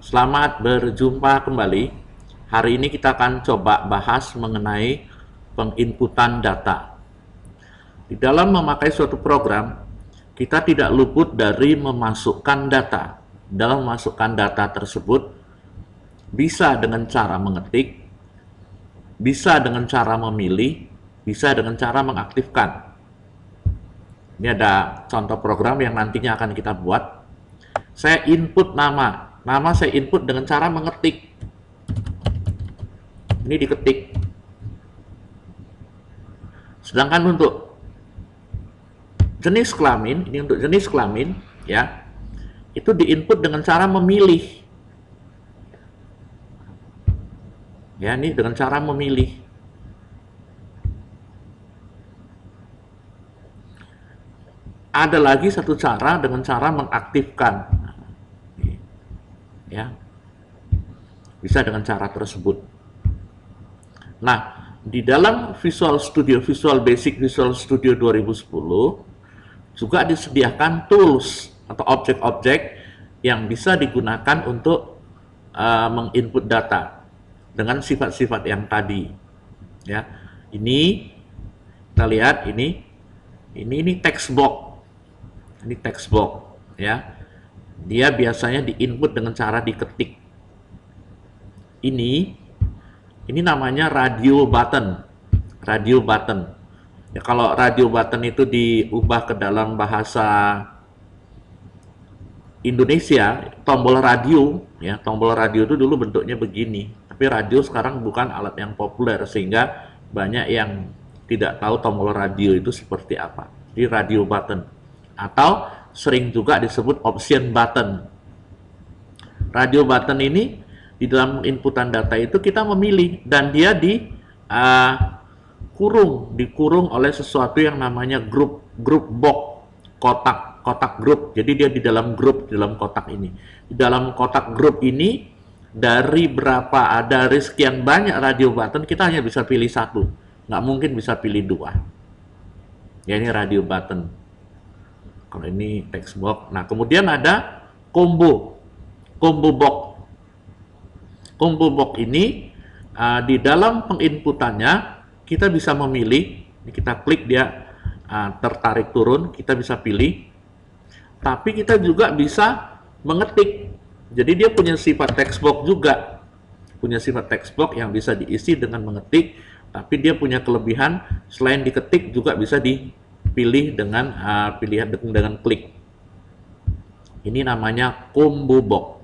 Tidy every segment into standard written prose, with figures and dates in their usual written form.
Selamat berjumpa kembali. Hari ini kita akan coba bahas mengenai penginputan data. Di dalam memakai suatu program, kita tidak luput dari memasukkan data. Dalam memasukkan data tersebut, bisa dengan cara mengetik, bisa dengan cara memilih, bisa dengan cara mengaktifkan. Ini ada contoh program yang nantinya akan kita buat. Saya input nama saya input dengan cara mengetik. Ini diketik. Sedangkan untuk jenis kelamin, ini untuk jenis kelamin, ya, itu diinput dengan cara memilih. Ya, ini dengan cara memilih. Ada lagi satu cara dengan cara mengaktifkan. Ya, bisa dengan cara tersebut. Nah, di dalam Visual Studio, Visual Basic Visual Studio 2010 juga disediakan tools atau objek-objek yang bisa digunakan untuk menginput data dengan sifat-sifat yang tadi. Ya, ini kita lihat ini text box. Ini text box, ya. Dia biasanya diinput dengan cara diketik. Ini namanya radio button. Radio button. Ya, kalau radio button itu diubah ke dalam bahasa Indonesia, tombol radio, ya, tombol radio itu dulu bentuknya begini. Tapi radio sekarang bukan alat yang populer sehingga banyak yang tidak tahu tombol radio itu seperti apa. Di radio button atau sering juga disebut option button. Radio button ini di dalam inputan data itu kita memilih dan dia dikurung oleh sesuatu yang namanya group box, kotak grup. Jadi dia di dalam grup, di dalam kotak ini. Di dalam kotak grup ini dari sekian banyak radio button kita hanya bisa pilih satu, nggak mungkin bisa pilih dua. Ya, ini radio button. Kalau ini text box. Nah, kemudian ada combo box. Combo box ini di dalam penginputannya kita bisa memilih. Ini kita klik dia tertarik turun, kita bisa pilih. Tapi kita juga bisa mengetik. Jadi dia punya sifat text box juga. Punya sifat text box yang bisa diisi dengan mengetik, tapi dia punya kelebihan selain diketik juga bisa dipilih dengan pilihan dengan klik. Ini namanya combo box.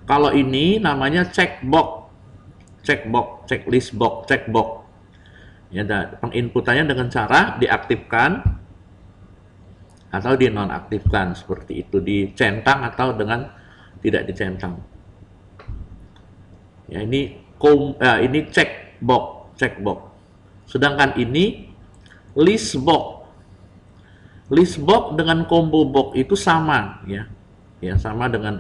Kalau ini namanya checkbox, checklist box, checkbox. Ya, penginputannya dengan cara diaktifkan atau dinonaktifkan seperti itu, dicentang atau dengan tidak dicentang. Ya, ini checkbox. Sedangkan ini list box. List box dengan combo box itu sama, ya. Ya, sama dengan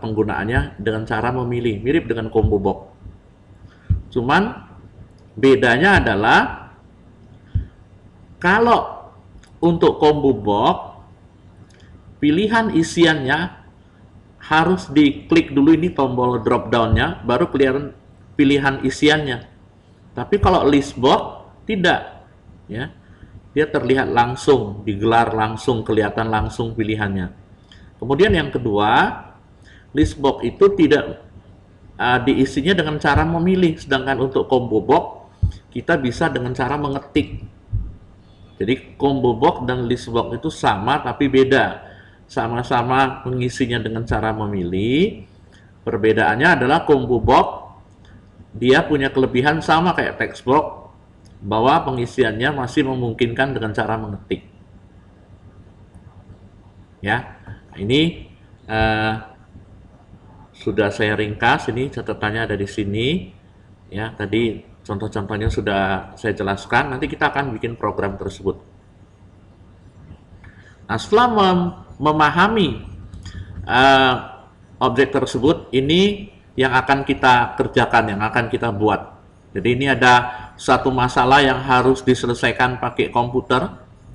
penggunaannya dengan cara memilih, mirip dengan combo box. Cuman bedanya adalah kalau untuk combo box pilihan isiannya harus diklik dulu ini tombol drop down-nya, baru kelihatan pilihan isiannya. Tapi kalau list box tidak, ya, dia terlihat langsung, digelar langsung, kelihatan langsung pilihannya. Kemudian yang kedua, list box itu tidak diisinya dengan cara memilih, sedangkan untuk combo box kita bisa dengan cara mengetik. Jadi combo box dan list box itu sama tapi beda, sama-sama mengisinya dengan cara memilih. Perbedaannya adalah combo box dia punya kelebihan sama kayak text box, bahwa pengisiannya masih memungkinkan dengan cara mengetik. Ya, ini sudah saya ringkas. Ini catatannya ada di sini. Ya, tadi contoh-contohnya sudah saya jelaskan. Nanti kita akan bikin program tersebut. Nah, setelah memahami objek tersebut, ini yang akan kita kerjakan, yang akan kita buat. Jadi ini ada satu masalah yang harus diselesaikan pakai komputer.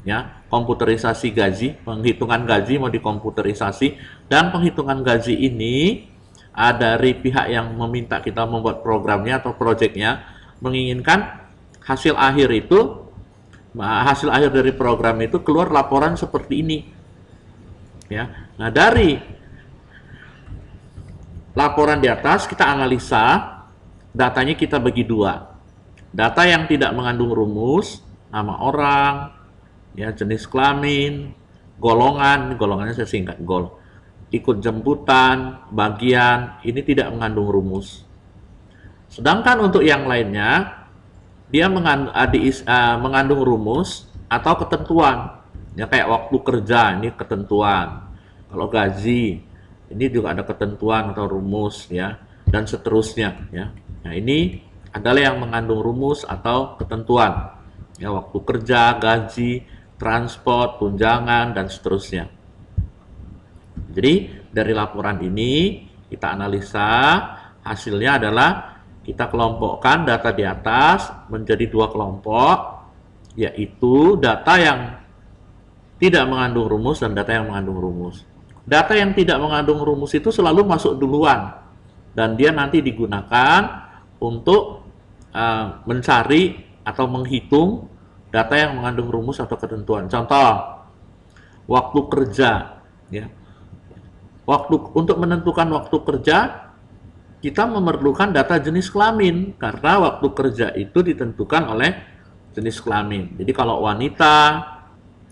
ya, komputerisasi gaji, penghitungan gaji mau dikomputerisasi, dan penghitungan gaji ini dari pihak yang meminta kita membuat programnya atau proyeknya menginginkan hasil akhir itu, hasil akhir dari program itu keluar laporan seperti ini, ya. Nah, dari laporan di atas kita analisa, datanya kita bagi dua. Data yang tidak mengandung rumus, nama orang, ya, jenis kelamin, golongannya saya singkat gol, ikut jemputan, bagian, ini tidak mengandung rumus. Sedangkan untuk yang lainnya, dia mengandung rumus atau ketentuan, ya, kayak waktu kerja, ini ketentuan. Kalau gaji, ini juga ada ketentuan atau rumus, ya, dan seterusnya, ya. Nah, ini adalah yang mengandung rumus atau ketentuan, ya, waktu kerja, gaji, transport, tunjangan, dan seterusnya. Jadi dari laporan ini kita analisa, hasilnya adalah kita kelompokkan data di atas menjadi dua kelompok, yaitu data yang tidak mengandung rumus dan data yang mengandung rumus. Data yang tidak mengandung rumus itu selalu masuk duluan, dan dia nanti digunakan untuk mencari atau menghitung data yang mengandung rumus atau ketentuan. Contoh, waktu kerja, ya. Untuk menentukan waktu kerja, kita memerlukan data jenis kelamin, karena waktu kerja itu ditentukan oleh jenis kelamin. Jadi kalau wanita,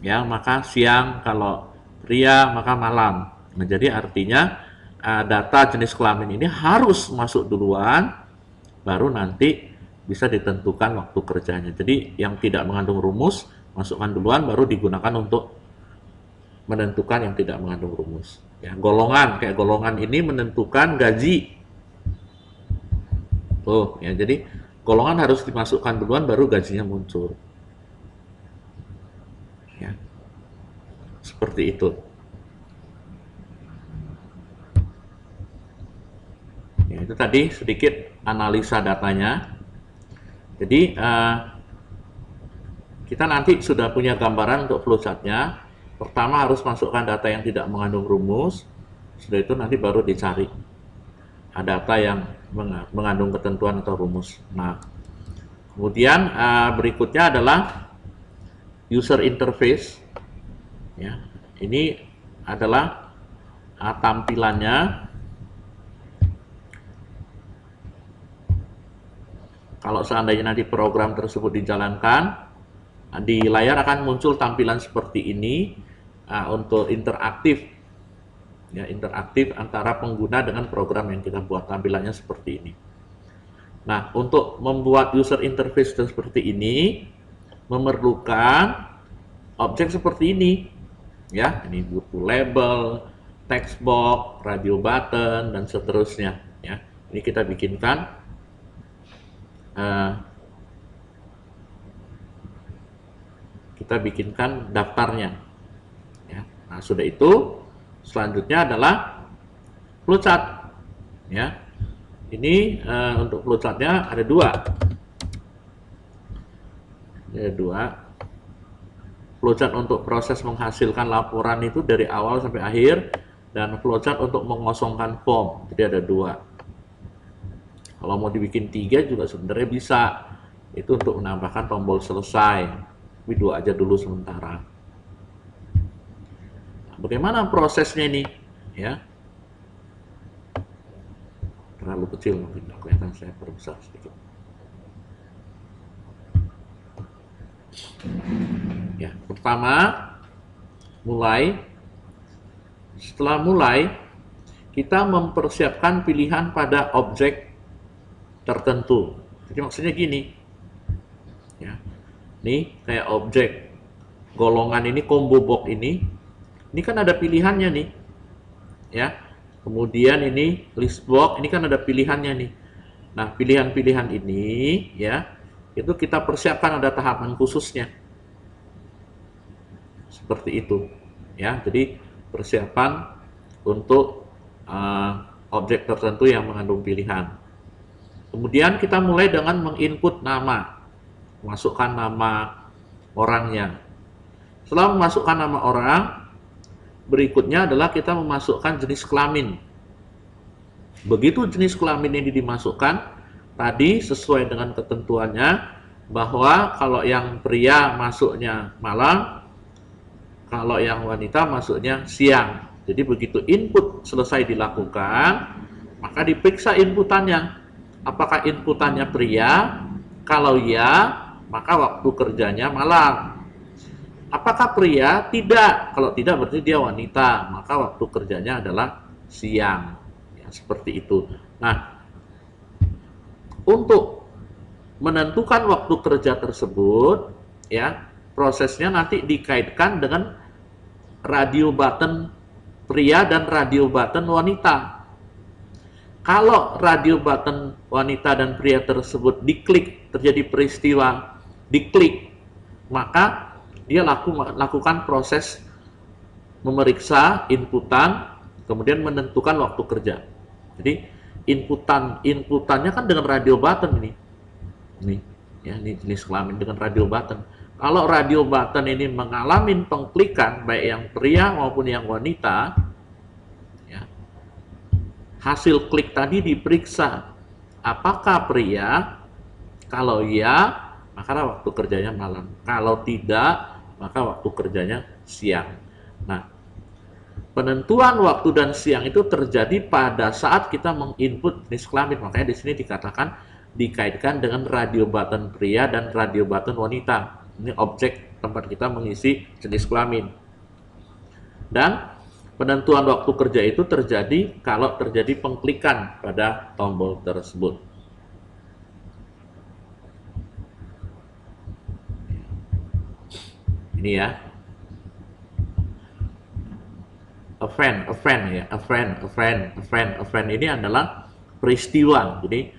ya, maka siang, kalau pria maka malam. Nah, jadi artinya data jenis kelamin ini harus masuk duluan, baru nanti bisa ditentukan waktu kerjanya. Jadi yang tidak mengandung rumus masukkan duluan, baru digunakan untuk menentukan yang tidak mengandung rumus. Ya, golongan, kayak golongan ini menentukan gaji. Tuh, ya, jadi golongan harus dimasukkan duluan, baru gajinya muncul. Ya, seperti itu. Ya, itu tadi sedikit analisa datanya. Jadi kita nanti sudah punya gambaran untuk flowchartnya. Pertama harus masukkan data yang tidak mengandung rumus. Setelah itu nanti baru dicari data yang mengandung ketentuan atau rumus. Nah, kemudian berikutnya adalah user interface. Ya, ini adalah tampilannya. Kalau seandainya nanti program tersebut dijalankan, di layar akan muncul tampilan seperti ini untuk interaktif, ya, interaktif antara pengguna dengan program yang kita buat. Tampilannya seperti ini. Nah, untuk membuat user interface seperti ini memerlukan objek seperti ini, ya. Ini butuh label, text box, radio button, dan seterusnya, ya. Ini kita bikinkan. Kita bikinkan daftarnya, ya. Nah, sudah itu selanjutnya adalah flowchart, ya. Ini untuk flowchartnya ada dua. Ada dua. Flowchart untuk proses menghasilkan laporan itu dari awal sampai akhir, dan flowchart untuk mengosongkan form. Jadi ada dua. Kalau mau dibikin 3 juga sebenarnya bisa. Itu untuk menambahkan tombol selesai. Tapi 2 aja dulu sementara. Nah, bagaimana prosesnya ini? Ya. Terlalu kecil mungkin, nggak kelihatan, saya perbesar sedikit. Ya, pertama mulai. Setelah mulai, kita mempersiapkan pilihan pada objek tertentu. Jadi maksudnya gini, ya, nih kayak objek golongan ini, combo box ini kan ada pilihannya nih, ya. Kemudian ini list box, ini kan ada pilihannya nih. Nah, pilihan-pilihan ini, ya, itu kita persiapkan, ada tahapan khususnya. Seperti itu, ya. Jadi persiapan untuk objek tertentu yang mengandung pilihan. Kemudian kita mulai dengan menginput nama, masukkan nama orangnya. Setelah memasukkan nama orang, berikutnya adalah kita memasukkan jenis kelamin. Begitu jenis kelamin ini dimasukkan, tadi sesuai dengan ketentuannya, bahwa kalau yang pria masuknya malam, kalau yang wanita masuknya siang. Jadi begitu input selesai dilakukan, maka diperiksa inputannya. Apakah inputannya pria? Kalau ya, maka waktu kerjanya malam. Apakah pria? Tidak. Kalau tidak berarti dia wanita, maka waktu kerjanya adalah siang. Ya, seperti itu. Nah, untuk menentukan waktu kerja tersebut, ya, prosesnya nanti dikaitkan dengan radio button pria dan radio button wanita. Kalau radio button wanita dan pria tersebut diklik, terjadi peristiwa diklik, maka dia lakukan proses memeriksa inputan, kemudian menentukan waktu kerja. Jadi inputannya kan dengan radio button ini ya, ini jenis kelamin dengan radio button. Kalau radio button ini mengalami pengklikan baik yang pria maupun yang wanita, ya, hasil klik tadi diperiksa apakah pria. Kalau ya, maka waktu kerjanya malam. Kalau tidak, maka waktu kerjanya siang. Nah, penentuan waktu dan siang itu terjadi pada saat kita menginput jenis kelamin. Makanya di sini dikatakan dikaitkan dengan radio button pria dan radio button wanita. Ini objek tempat kita mengisi jenis kelamin. Dan penentuan waktu kerja itu terjadi kalau terjadi pengklikan pada tombol tersebut. Ini ya. Event ini adalah peristiwa. Jadi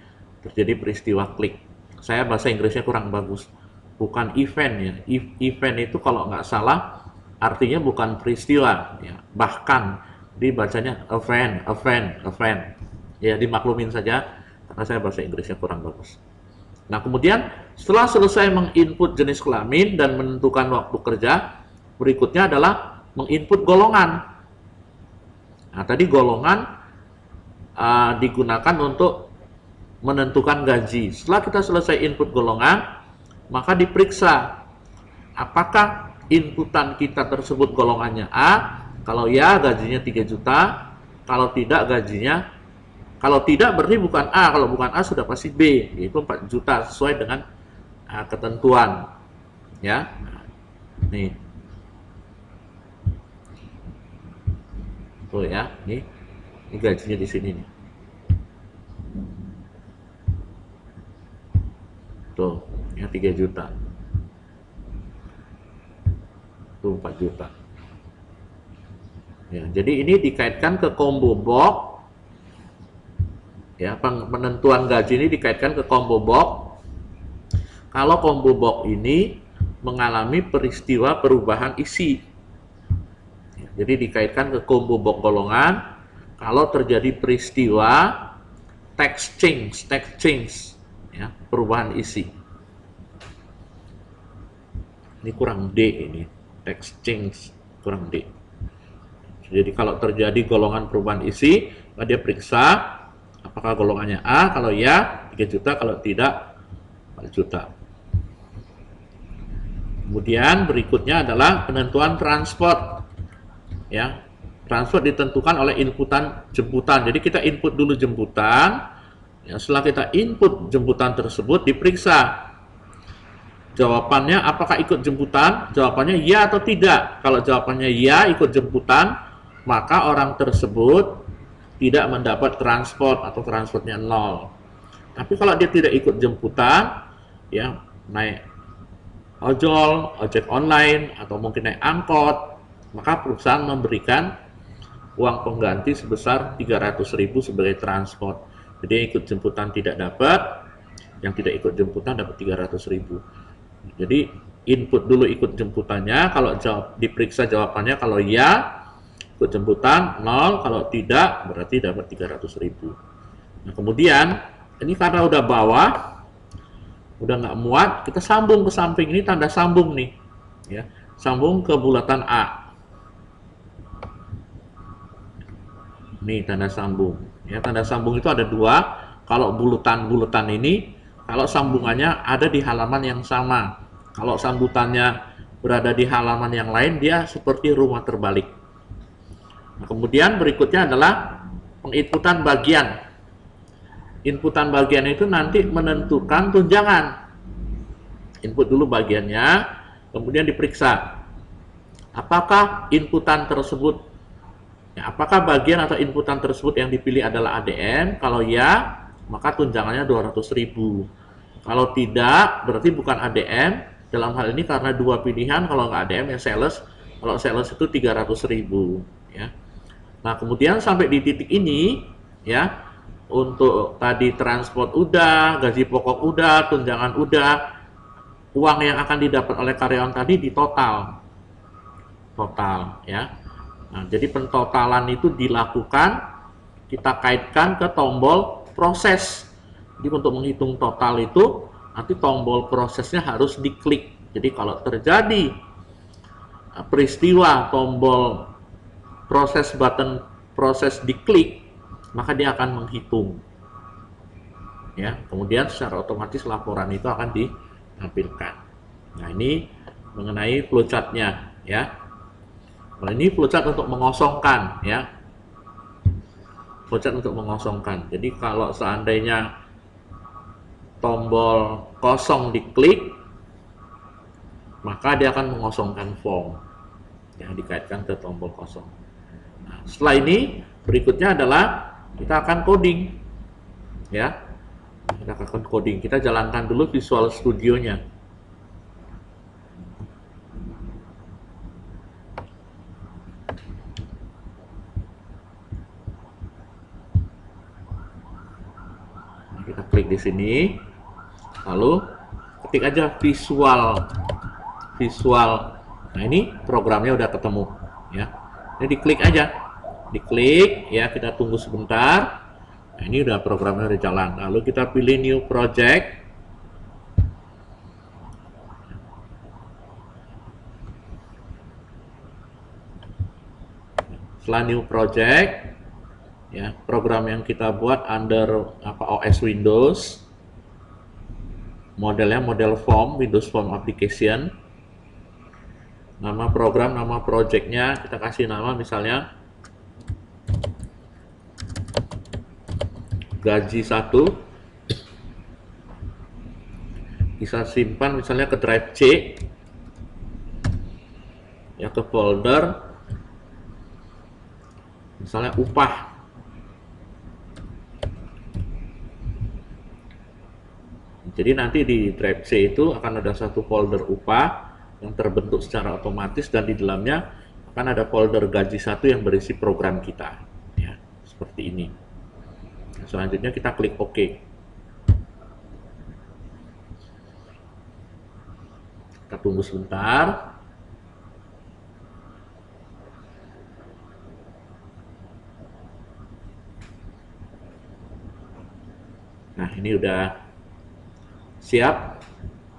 terjadi peristiwa klik. Saya bahasa Inggrisnya kurang bagus. Bukan event ya. Event itu kalau nggak salah artinya bukan peristiwa ya. Bahkan dibacanya event. Ya dimaklumin saja karena saya bahasa Inggrisnya kurang bagus. Nah, kemudian setelah selesai menginput jenis kelamin dan menentukan waktu kerja, berikutnya adalah menginput golongan. Nah, tadi golongan digunakan untuk menentukan gaji. Setelah kita selesai input golongan, maka diperiksa apakah inputan kita tersebut golongannya A. Kalau ya, gajinya 3 juta. Kalau tidak, gajinya, kalau tidak berarti bukan A. Kalau bukan A sudah pasti B, yaitu 4 juta sesuai dengan ketentuan. Ya, nih. Tuh ya, ini gajinya di sini nih. Tuh, ya 3 juta. Tuh 4 juta. Ya, jadi ini dikaitkan ke combo box. Ya, penentuan gaji ini dikaitkan ke combo box. Kalau combo box ini mengalami peristiwa perubahan isi. Ya, jadi dikaitkan ke combo box golongan kalau terjadi peristiwa text change. Ya, perubahan isi. Ini kurang D ini, text change kurang D. Jadi kalau terjadi golongan perubahan isi, maka dia periksa apakah golongannya A. Kalau ya 3 juta, kalau tidak 4 juta. Kemudian berikutnya adalah penentuan transport. Ya, transport ditentukan oleh inputan jemputan. Jadi kita input dulu jemputan. Ya, setelah kita input jemputan tersebut, diperiksa jawabannya apakah ikut jemputan. Jawabannya ya atau tidak. Kalau jawabannya ya, ikut jemputan, maka orang tersebut tidak mendapat transport atau transportnya 0. Tapi kalau dia tidak ikut jemputan, ya naik ojol, ojek online, atau mungkin naik angkot, maka perusahaan memberikan uang pengganti sebesar 300.000 sebagai transport. Jadi yang ikut jemputan tidak dapat, yang tidak ikut jemputan dapat 300.000. Jadi input dulu ikut jemputannya, kalau diperiksa jawabannya kalau ya ikut jemputan 0, kalau tidak berarti dapat 300.000. Nah, kemudian ini karena udah bawah, udah nggak muat, kita sambung ke samping. Ini tanda sambung nih, ya. Sambung ke bulatan A. Ini tanda sambung. Ya, tanda sambung itu ada dua. Kalau bulatan-bulatan ini, kalau sambungannya ada di halaman yang sama. Kalau sambutannya berada di halaman yang lain, dia seperti rumah terbalik. Nah, kemudian berikutnya adalah penginputan bagian. Inputan bagian itu nanti menentukan tunjangan. Input dulu bagiannya, kemudian diperiksa apakah inputan tersebut, ya, apakah bagian atau inputan tersebut yang dipilih adalah ADM. Kalau ya, maka tunjangannya 200.000. Kalau tidak, berarti bukan ADM. Dalam hal ini karena dua pilihan, kalau nggak ADM ya sales. Kalau sales itu 300.000. Ya. Nah, kemudian sampai di titik ini, ya, untuk tadi transport udah, gaji pokok udah, tunjangan udah, uang yang akan didapat oleh karyawan tadi di total, ya. Nah, jadi pentotalan itu dilakukan, kita kaitkan ke tombol proses. Jadi untuk menghitung total itu, nanti tombol prosesnya harus diklik. Jadi kalau terjadi peristiwa tombol proses button proses diklik, maka dia akan menghitung. Ya, kemudian secara otomatis laporan itu akan ditampilkan. Nah, ini mengenai flowchart-nya, ya. Nah, ini flowchart untuk mengosongkan, ya. Flowchart untuk mengosongkan. Jadi kalau seandainya tombol kosong diklik, maka dia akan mengosongkan form yang dikaitkan ke tombol kosong. Nah, setelah ini berikutnya adalah kita akan coding, ya. Kita akan coding. Kita jalankan dulu Visual Studio-nya. Nah, kita klik di sini, lalu ketik aja visual. Nah, ini programnya udah ketemu, ya. Ini diklik aja, diklik, ya. Kita tunggu sebentar. Nah, ini udah programnya udah jalan. Lalu kita pilih new project. Setelah new project, ya, program yang kita buat under OS Windows, modelnya model form, Windows Form Application. Nama program, nama projectnya kita kasih nama misalnya gaji 1. Bisa simpan misalnya ke drive C, ya, ke folder misalnya upah. Jadi nanti di drive C itu akan ada satu folder upah yang terbentuk secara otomatis, dan di dalamnya akan ada folder gaji 1 yang berisi program kita, ya, seperti ini. Selanjutnya kita klik OK. Kita tunggu sebentar. Nah, ini udah siap.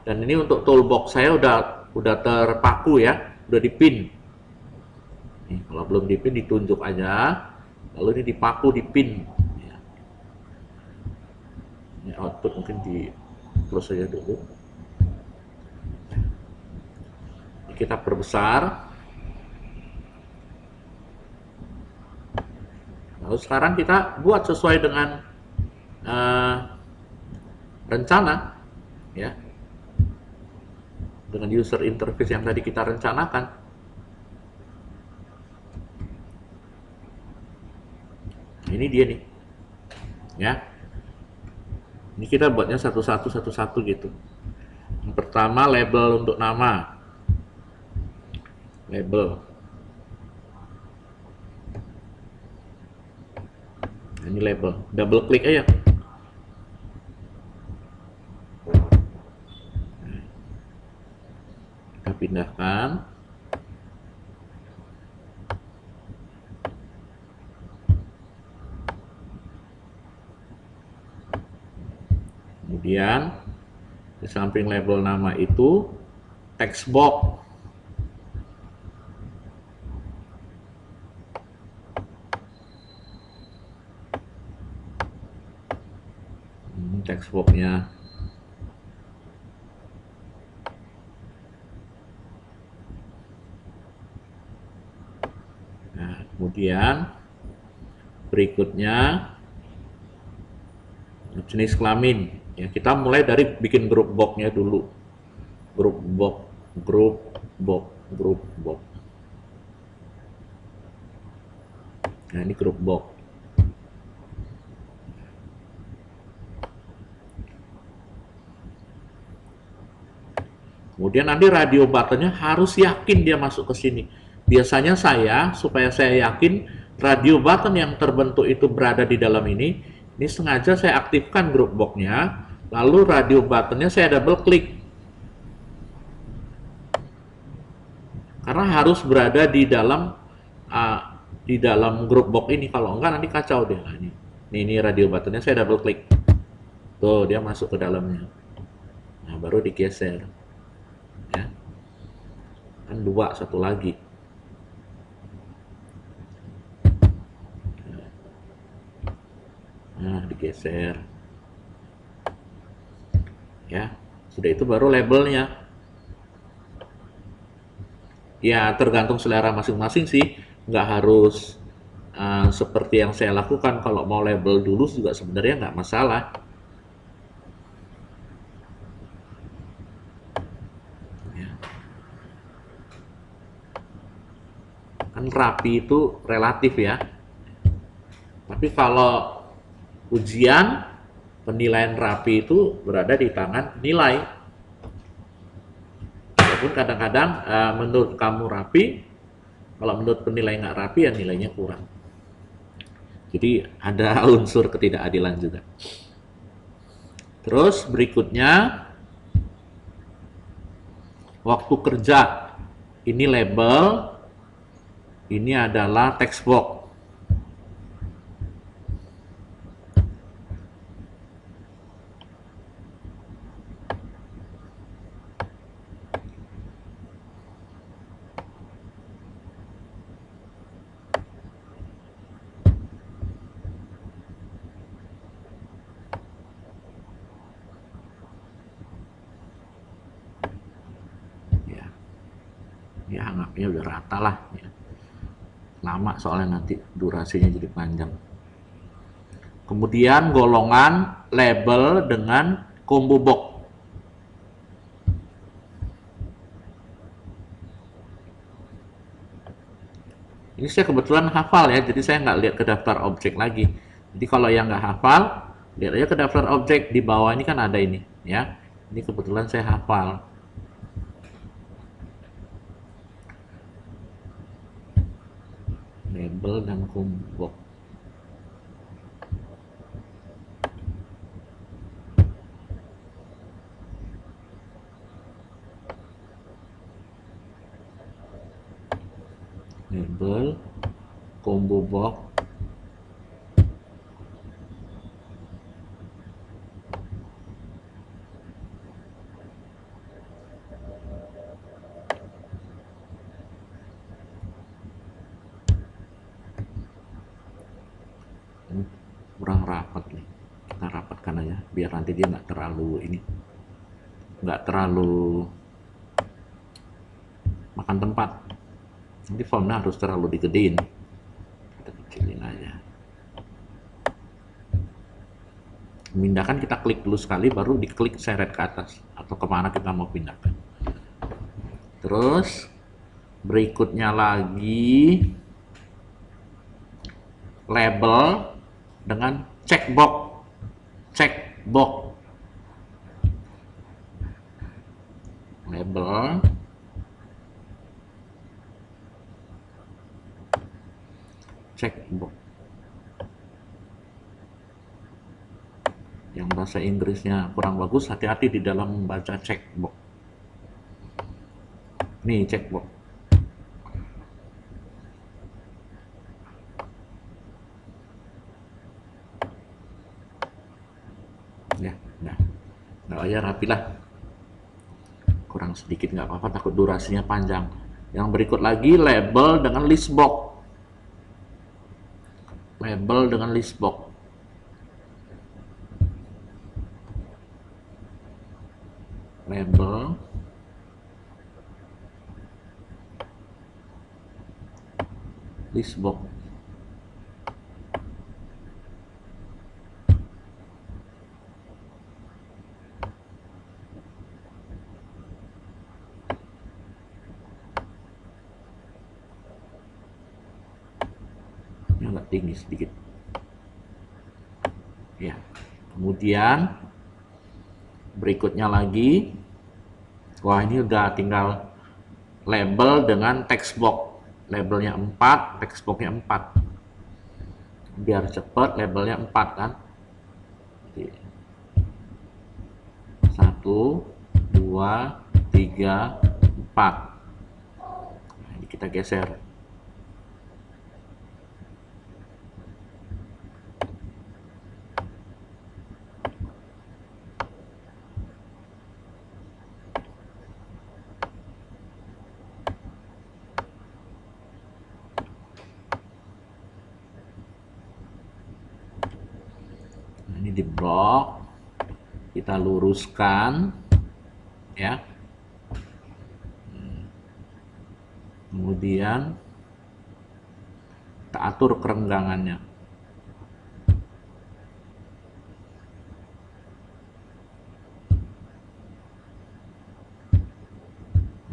Dan ini untuk toolbox saya udah terpaku, ya, udah dipin. Nih, kalau belum dipin ditunjuk aja, lalu ini dipaku, dipin. Ya. Ini output mungkin di close saja dulu. Ini kita perbesar. Lalu sekarang kita buat sesuai dengan rencana, ya, dengan user interface yang tadi kita rencanakan. Nah, ini dia nih, ya. Ini kita buatnya satu-satu gitu. Yang pertama label untuk nama, label. Nah, ini label, double klik aja. Kita pindahkan. Kemudian di samping label nama itu text box. text box-nya. Nah, kemudian berikutnya jenis kelamin. Ya, kita mulai dari bikin grup box-nya dulu. Grup box, grup box, grup box. Nah, ini grup box. Kemudian nanti radio buttonnya harus yakin dia masuk ke sini. Biasanya supaya saya yakin radio button yang terbentuk itu berada di dalam ini sengaja saya aktifkan grup box-nya, lalu radio buttonnya saya double klik. Karena harus berada di dalam grup box ini, kalau enggak nanti kacau deh. Nah, ini radio buttonnya saya double klik. Tuh, dia masuk ke dalamnya. Nah, baru digeser. Ya. Kan dua, satu lagi. Nah, digeser. Ya, sudah itu baru labelnya. Ya, tergantung selera masing-masing sih. Nggak harus seperti yang saya lakukan. Kalau mau label dulu juga sebenarnya nggak masalah. Ya. Kan rapi itu relatif ya. Tapi kalau ujian, penilaian rapi itu berada di tangan nilai. Walaupun kadang-kadang menurut kamu rapi, kalau menurut penilai nggak rapi ya nilainya kurang. Jadi ada unsur ketidakadilan juga. Terus berikutnya, waktu kerja. Ini label, ini adalah text box. Ya, anggapnya udah rata lah ya. Lama soalnya nanti durasinya jadi panjang. Kemudian golongan label dengan combo box. Ini saya kebetulan hafal ya, jadi saya nggak lihat ke daftar objek lagi. Jadi kalau yang nggak hafal, lihat aja ke daftar objek, di bawah ini kan ada ini ya. Ini kebetulan saya hafal. Label dan combo box. Label, combo box, ini kurang rapat nih, kita rapatkan aja biar nanti dia nggak terlalu makan tempat. Nanti fontnya harus terlalu digedein, kita kecilin aja. Memindahkan kita klik dulu sekali, baru diklik seret ke atas atau kemana kita mau pindahkan. Terus berikutnya lagi label dengan checkbox. Label checkbox. Yang bahasa Inggrisnya kurang bagus, hati-hati di dalam membaca checkbox. Nih checkbox. Ya, nah ya rapilah. Kurang sedikit nggak apa-apa, takut durasinya panjang. Yang berikut lagi label dengan list box. Label dengan list box. label list box. Ini agak tinggi sedikit ya. Kemudian berikutnya lagi, wah ini udah tinggal label dengan text box. Labelnya 4, text boxnya 4. Biar cepet, labelnya 4 kan. 1, 2, 3, 4. Nah, ini kita geser. Ini di blok, kita luruskan ya, kemudian kita atur kerenggangannya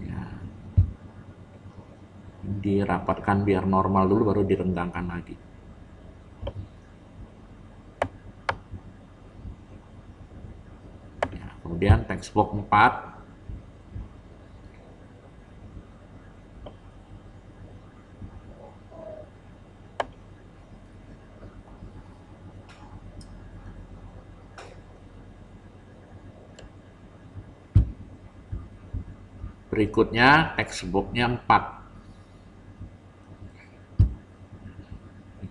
ya, dirapatkan biar normal dulu baru direnggangkan lagi. Kemudian text box 4, berikutnya text box-nya 4.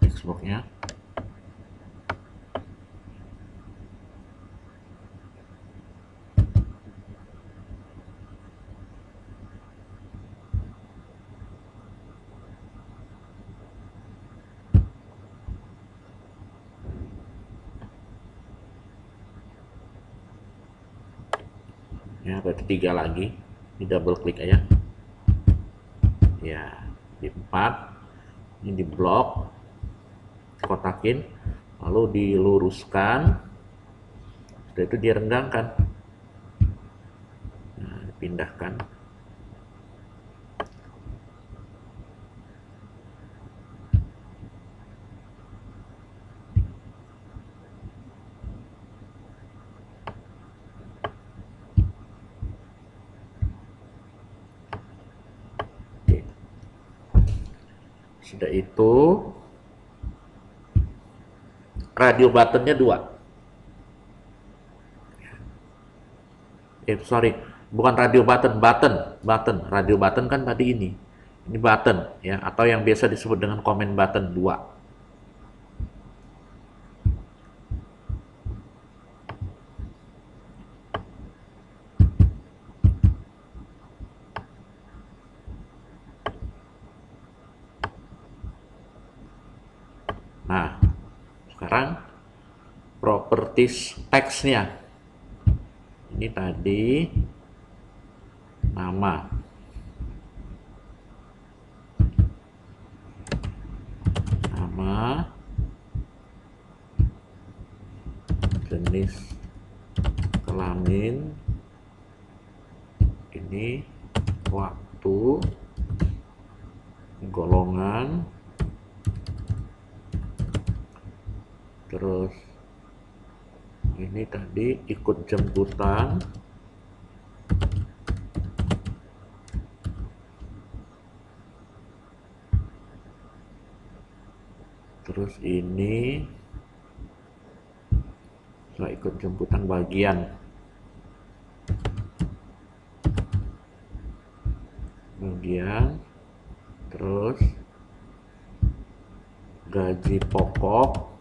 Text box-nya ya, berarti 3 lagi, di double klik aja ya, di 4 ini di blok, kotakin, lalu diluruskan, setelah itu direnggangkan, nah, dipindahkan. Sudah itu radio buttonnya 2. Sorry, bukan radio button, button. Radio button kan tadi ini button ya, atau yang biasa disebut dengan comment button 2. Nah, sekarang properties teksnya. Ini tadi nama, jenis kelamin, ini waktu, golongan, terus ini tadi ikut jemputan, terus ini setelah ikut jemputan bagian terus gaji pokok,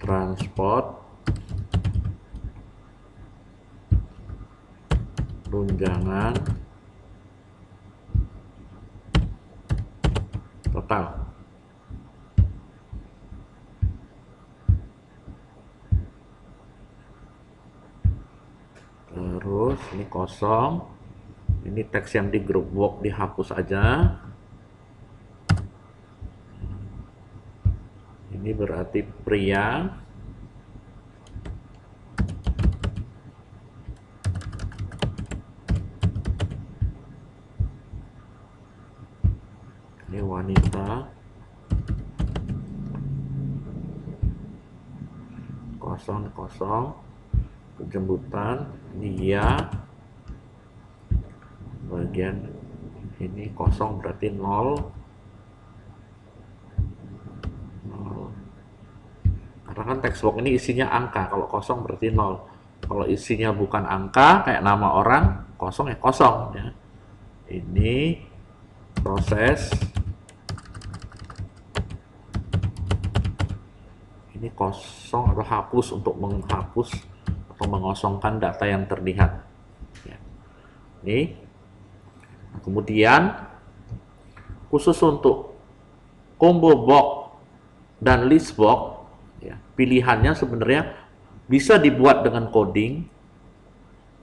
transport, tunjangan, total. kosong. Ini teks yang di group box dihapus aja. Ini berarti pria. Ini wanita. Kosong, kosong. Penjemputan. Ini ya. Bagian ini kosong berarti 0. Karena kan text box ini isinya angka. Kalau kosong berarti 0. Kalau isinya bukan angka, kayak nama orang, kosong ya kosong ya. Ini proses. Ini kosong atau hapus untuk menghapus atau mengosongkan data yang terlihat. Ya. Ini. Nah, kemudian khusus untuk combo box dan list box, ya, pilihannya sebenarnya bisa dibuat dengan coding,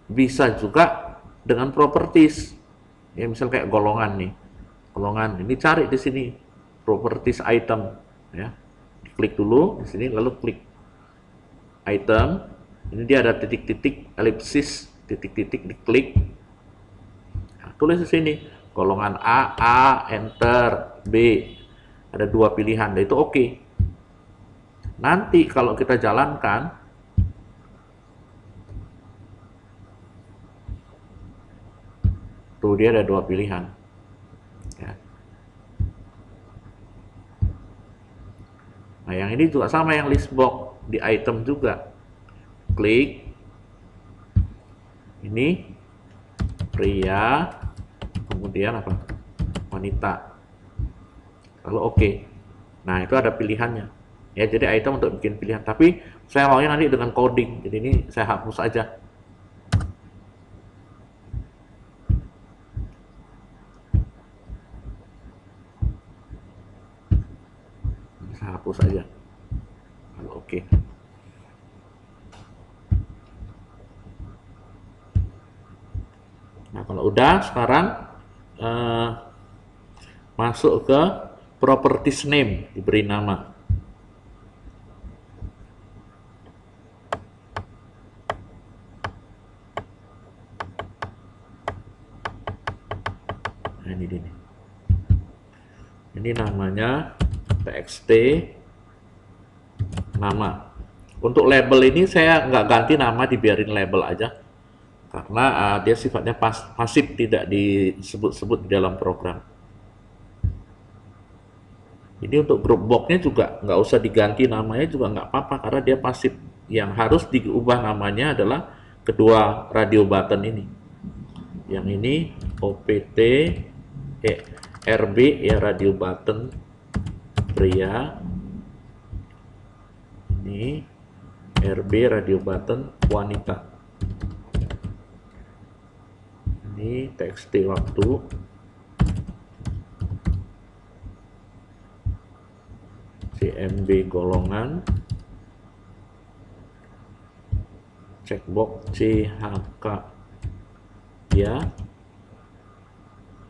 bisa juga dengan properties. Ya, misal kayak golongan nih, golongan ini cari di sini properties item, ya, klik dulu di sini, lalu klik item. Ini dia ada titik-titik, elipsis, titik-titik, diklik. Nah, tulis di sini golongan A, enter, B. Ada 2 pilihan, dan itu oke. Nanti kalau kita jalankan, tuh dia ada 2 pilihan. Ya. Nah, yang ini juga sama, yang list box di item juga. Klik. Ini pria, kemudian apa? Wanita. Lalu oke. Nah, itu ada pilihannya. Ya, jadi item untuk bikin pilihan. Tapi saya maunya nanti dengan coding. Jadi ini saya hapus aja. Saya hapus aja. Lalu oke. Nah, kalau udah, sekarang masuk ke properties name, diberi nama. Nah, ini namanya txt nama. Untuk label ini saya nggak ganti nama, dibiarin label aja. Karena dia sifatnya pasif, tidak disebut-sebut di dalam program. Ini untuk group box-nya juga nggak usah diganti namanya, juga nggak apa-apa karena dia pasif. Yang harus diubah namanya adalah kedua radio button ini. Yang ini OPT RB ya, radio button pria. Ini RB radio button wanita. Ini txt waktu. CMB golongan. Checkbox CHK ya.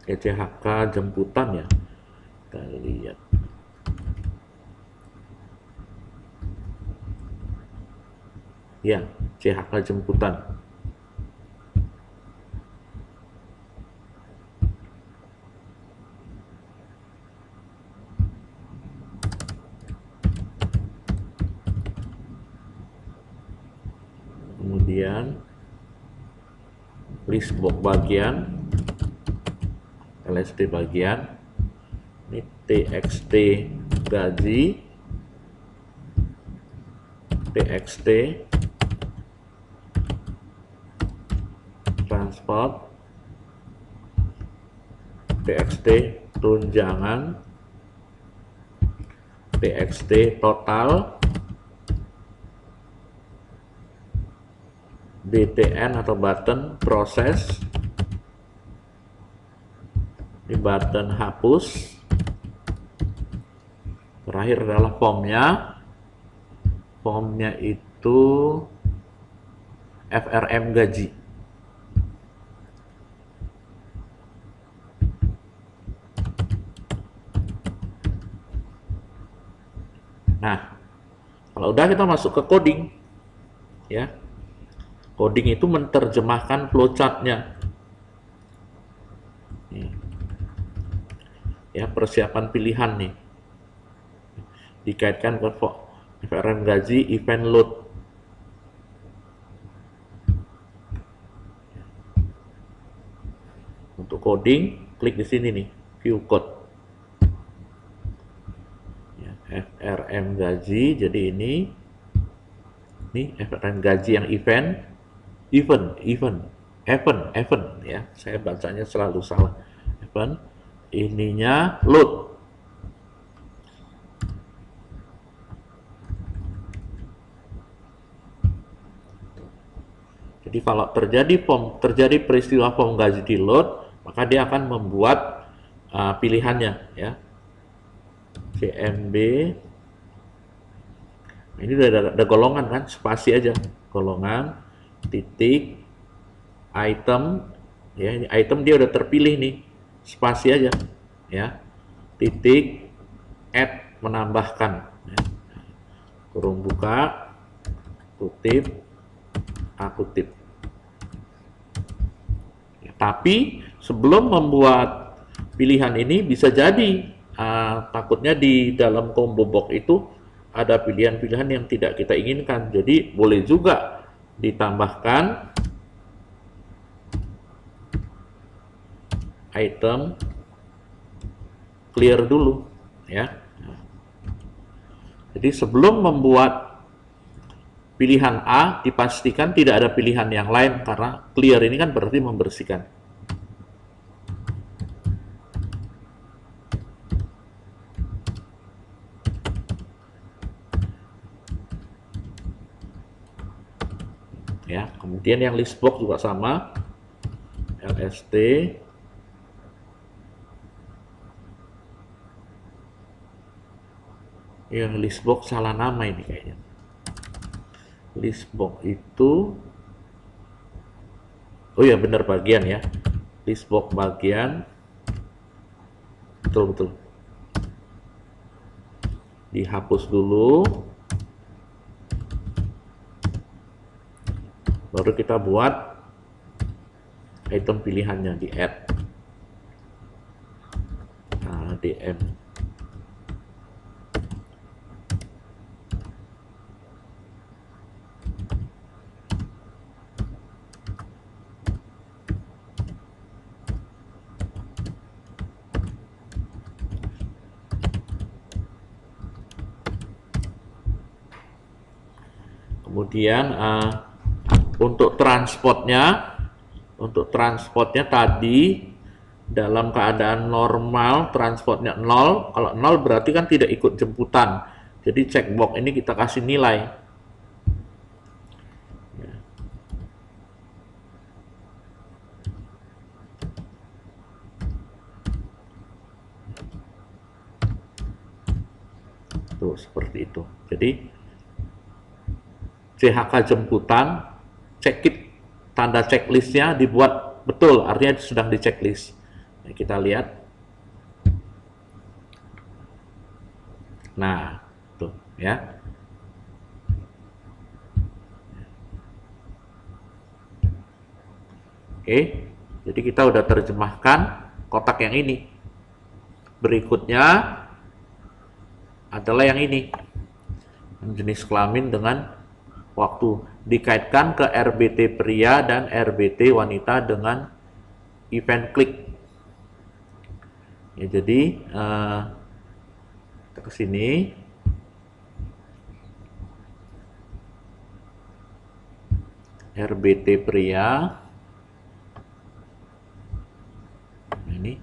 CHK jemputan ya. Kita lihat. Ya, CHK jemputan. Kemudian list box bagian, LST bagian, ini txt gaji, txt transport, txt tunjangan, txt total, BTN atau button proses, ini button hapus, terakhir adalah formnya. Formnya itu FRM gaji. Nah, kalau udah kita masuk ke coding, ya. Coding itu menerjemahkan flowchart-nya. Ya, persiapan pilihan nih. Dikaitkan ke FRM gaji, event load. Untuk coding, klik di sini nih, view code. Ya, FRM gaji, jadi ini FRM gaji yang event ya. Saya bacanya selalu salah. Event, ininya load. Jadi kalau terjadi peristiwa form gaji di load, maka dia akan membuat pilihannya ya. CMB. Ini udah ada golongan kan, spasi aja. Golongan, titik, item, ya ini item dia udah terpilih nih, spasi aja ya. Titik, add, menambahkan ya. Kurung buka, kutip, kutip. Tapi sebelum membuat pilihan ini bisa jadi takutnya di dalam combo box itu ada pilihan-pilihan yang tidak kita inginkan. Jadi boleh juga ditambahkan item clear dulu ya. Jadi sebelum membuat pilihan A, dipastikan tidak ada pilihan yang lain, karena clear ini kan berarti membersihkan. Ya, kemudian yang list box juga sama, LST. Yang list box salah nama ini kayaknya. List box itu, oh ya benar bagian ya, list box bagian, betul dihapus dulu, baru kita buat item pilihannya di add DM. Kemudian untuk transportnya tadi dalam keadaan normal transportnya 0. Kalau 0 berarti kan tidak ikut jemputan. Jadi checkbox ini kita kasih nilai. Tuh seperti itu. Jadi CHK jemputan, tanda checklistnya dibuat betul, artinya sedang di checklist. Nah, kita lihat. Nah, tuh ya. Oke, jadi kita udah terjemahkan kotak yang ini. Berikutnya adalah yang ini, jenis kelamin dengan waktu, dikaitkan ke RBT pria dan RBT wanita dengan event klik. Ya, jadi kita ke sini. RBT pria. Ini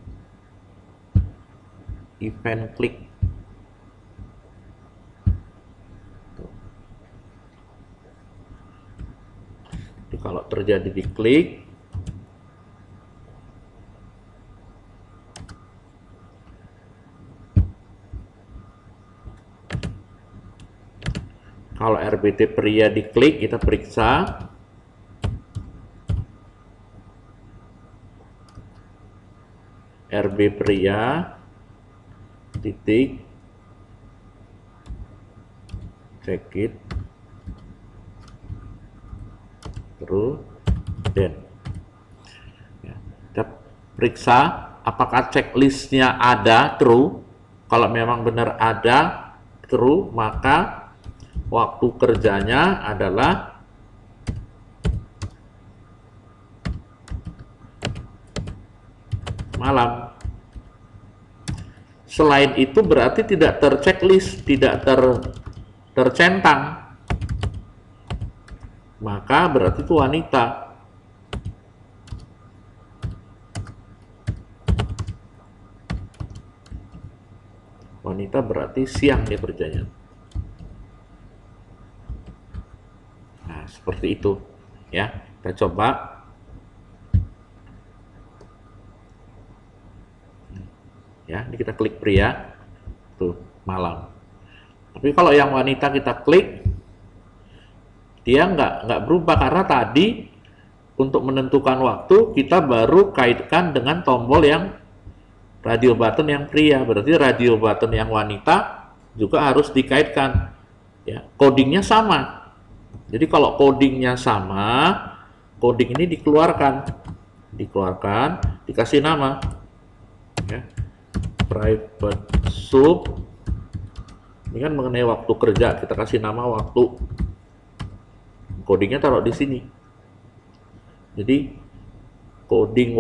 event klik. Jadi kalau terjadi di klik, kalau RBT pria diklik, kita periksa. RB pria titik check it true then ya, kita periksa apakah checklistnya ada true. Kalau memang benar ada true, maka waktu kerjanya adalah malam. Selain itu berarti tidak terchecklist, tidak tercentang, maka berarti itu wanita. Wanita berarti siang dia kerjanya. Nah, seperti itu ya. Kita coba. Ya, ini kita klik pria, tuh malam. Tapi kalau yang wanita kita klik, dia nggak berubah karena tadi untuk menentukan waktu kita baru kaitkan dengan tombol yang radio button yang pria. Berarti radio button yang wanita juga harus dikaitkan. Ya, codingnya sama. Jadi kalau codingnya sama, coding ini dikeluarkan, dikasih nama. Ya. Private sub, ini kan mengenai waktu kerja, kita kasih nama waktu, codingnya taruh di sini. Jadi coding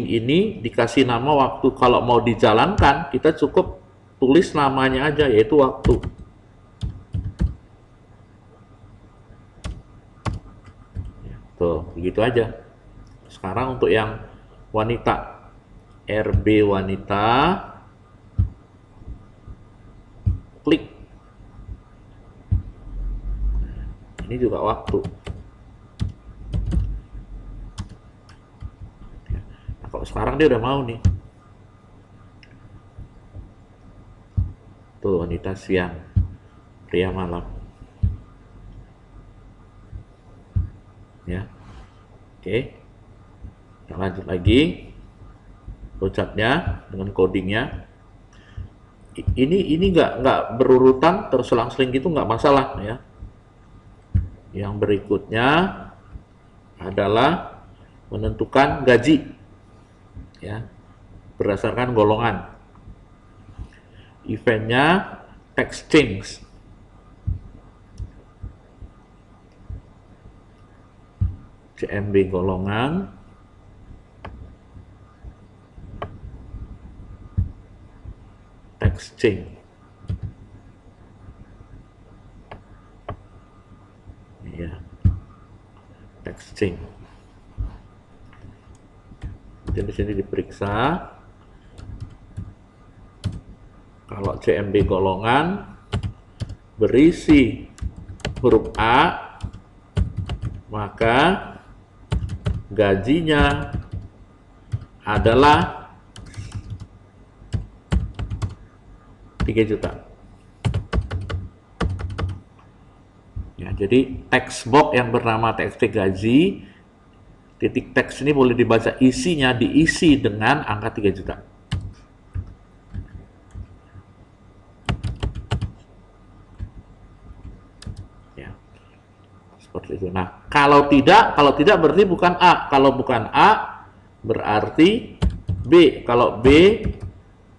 ini dikasih nama waktu. Kalau mau dijalankan, kita cukup tulis namanya aja, yaitu waktu. Tuh, begitu aja. Sekarang untuk yang wanita, RB wanita, klik. Ini juga waktu. Nah, kalau sekarang dia udah mau nih. Tuh, wanita siang, pria malam. Ya. Oke. Kita lanjut lagi. Flowchartnya dengan codingnya. Ini nggak berurutan terselang-seling gitu, nggak masalah ya. Yang berikutnya adalah menentukan gaji ya berdasarkan golongan. Eventnya text change. CMB golongan. Text change. Ya. Text change. Jadi di sini diperiksa. Kalau CMB golongan berisi huruf A, maka gajinya adalah 3 juta. Ya, jadi text box yang bernama TXT gaji, titik teks ini boleh dibaca isinya diisi dengan angka 3 juta. Ya. Seperti itu. Nah, kalau tidak berarti bukan A. Kalau bukan A berarti B. Kalau B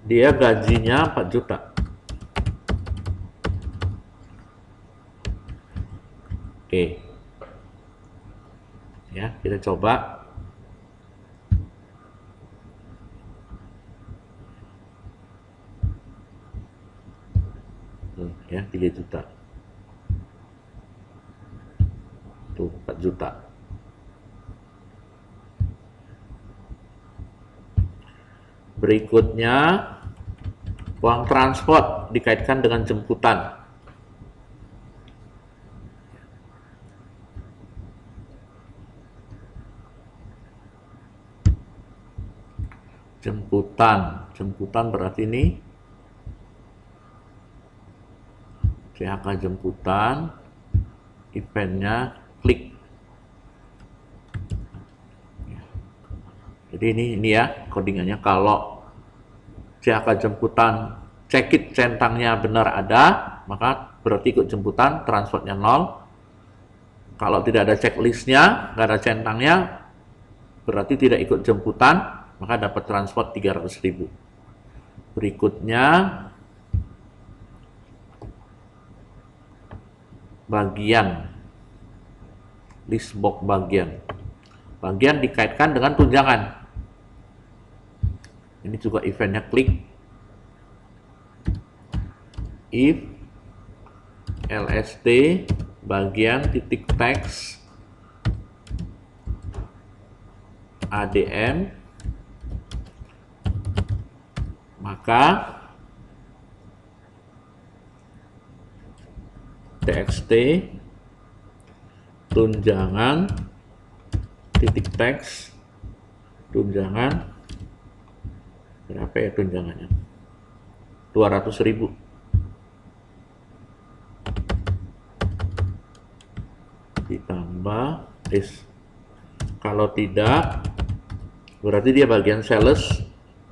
dia gajinya 4 juta. Oke. Ya, kita coba. Ya, 3 juta. Tuh, 4 juta. Berikutnya, uang transport dikaitkan dengan jemputan. Jemputan berarti ini CHK jemputan, eventnya klik. Jadi ini ya codingannya. Kalau CHK jemputan cekit centangnya benar ada, maka berarti ikut jemputan, transportnya 0. Kalau tidak ada checklistnya, nggak ada centangnya, berarti tidak ikut jemputan, maka dapat transport 300.000. Berikutnya, bagian, list box bagian. Bagian dikaitkan dengan tunjangan. Ini juga eventnya klik. If LST bagian titik teks ADM, maka txt tunjangan titik teks tunjangan berapa ya tunjangannya, 200.000. Ditambah kalau tidak berarti dia bagian sales,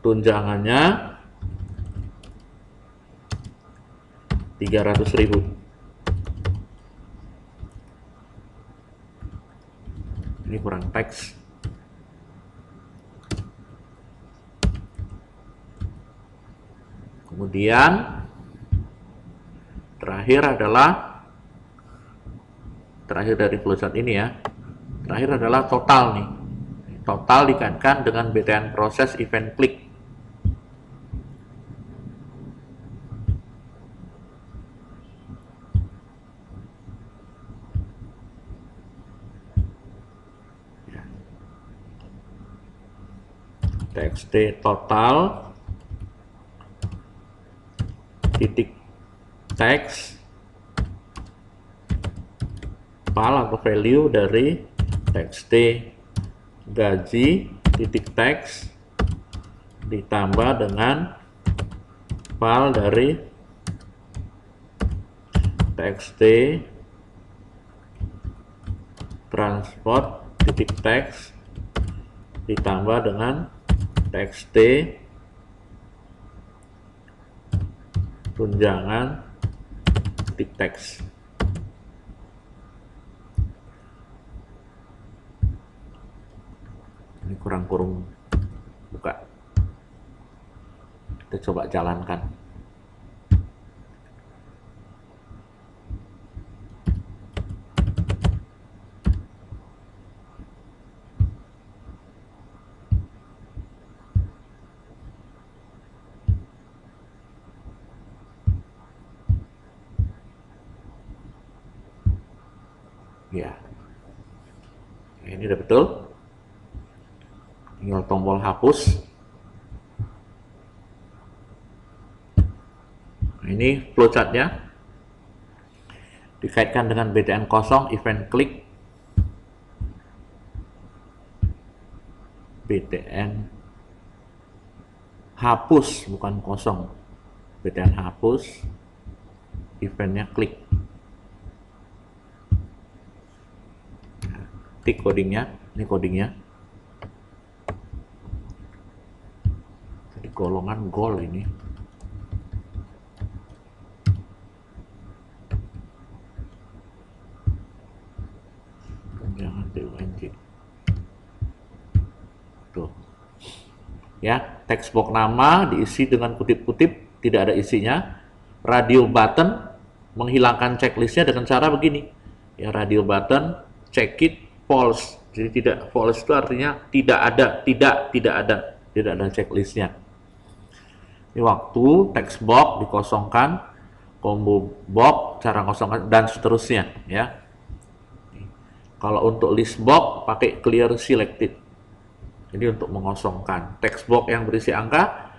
tunjangannya 300.000. Ini kurang teks. Kemudian terakhir dari flowchart ini ya. Terakhir adalah total nih. Total dikaitkan dengan BTN proses event klik. TXT total titik teks file atau value dari txt gaji titik teks ditambah dengan file dari txt transport titik teks ditambah dengan txt tunjangan titik teks. Ini kurung buka. Kita coba jalankan. Ya, ini udah betul. Tinggal tombol hapus. Ini flowchartnya dikaitkan dengan BTN kosong, event klik, BTN hapus bukan kosong, BTN hapus, eventnya klik. Tik codingnya, ini codingnya. Jadi golongan goal ini. Jangan DUNG. Tuh. Ya, text box nama diisi dengan kutip-kutip, tidak ada isinya. Radio button menghilangkan checklistnya dengan cara begini. Ya, radio button check it false. Jadi tidak false itu artinya tidak ada checklistnya. Ini waktu text box dikosongkan, combo box cara kosongkan dan seterusnya ya. Kalau untuk list box pakai clear selected. Jadi untuk mengosongkan text box yang berisi angka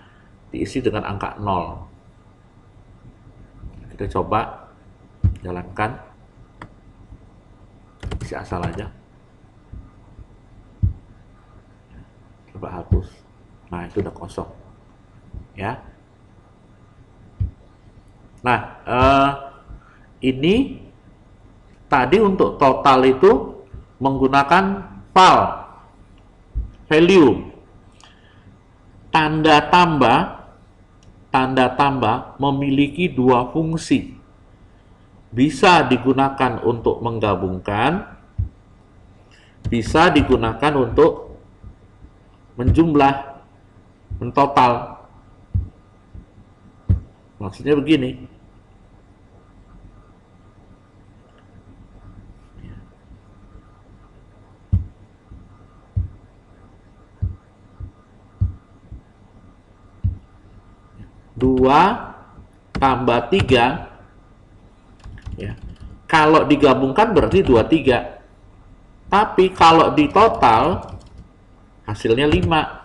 diisi dengan angka 0. Kita coba jalankan. Isi asal aja. Coba hapus. Nah, itu udah kosong. Ya. Nah, ini tadi untuk total itu menggunakan file value. Tanda tambah memiliki dua fungsi. bisa digunakan untuk menggabungkan, bisa digunakan untuk menjumlah, mentotal. Maksudnya begini. Dua tambah 3, ya. Kalau digabungkan berarti 23. Tapi kalau di total hasilnya 5.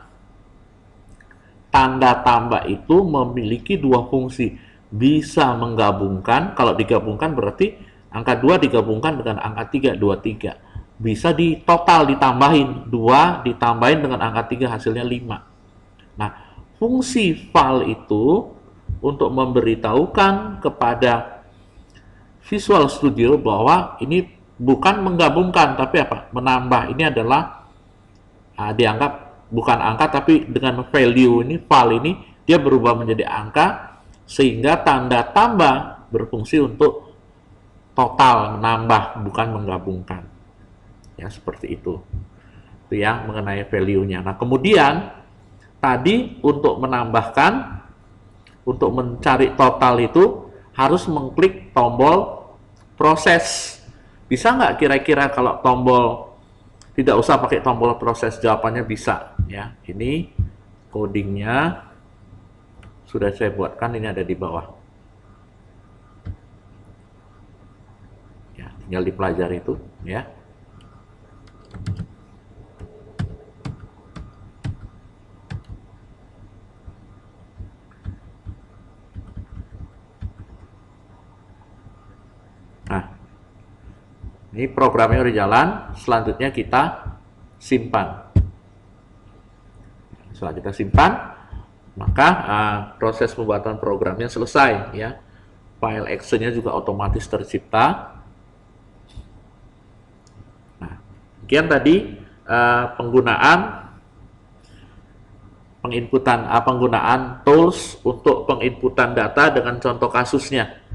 Tanda tambah itu memiliki dua fungsi. Bisa menggabungkan, kalau digabungkan berarti angka 2 digabungkan dengan angka 3, 23. Bisa di total ditambahin, 2 ditambahin dengan angka 3 hasilnya 5. Nah, fungsi val itu untuk memberitahukan kepada Visual Studio bahwa ini bukan menggabungkan tapi apa? Menambah. Ini adalah dianggap bukan angka tapi dengan value ini, val ini dia berubah menjadi angka sehingga tanda tambah berfungsi untuk total, menambah bukan menggabungkan. Ya, seperti itu. Itu ya mengenai value-nya. Nah, kemudian tadi untuk menambahkan, untuk mencari total itu harus mengklik tombol proses. Bisa nggak kira-kira kalau tombol, tidak usah pakai tombol proses? Jawabannya bisa. Ya, ini codingnya sudah saya buatkan, ini ada di bawah. Ya, tinggal dipelajari itu. Ya. Nah, ini programnya udah jalan, selanjutnya kita simpan. Setelah kita simpan, maka proses pembuatan programnya selesai. Ya, file actionnya juga otomatis tercipta. Nah, sekian tadi penggunaan tools untuk penginputan data dengan contoh kasusnya.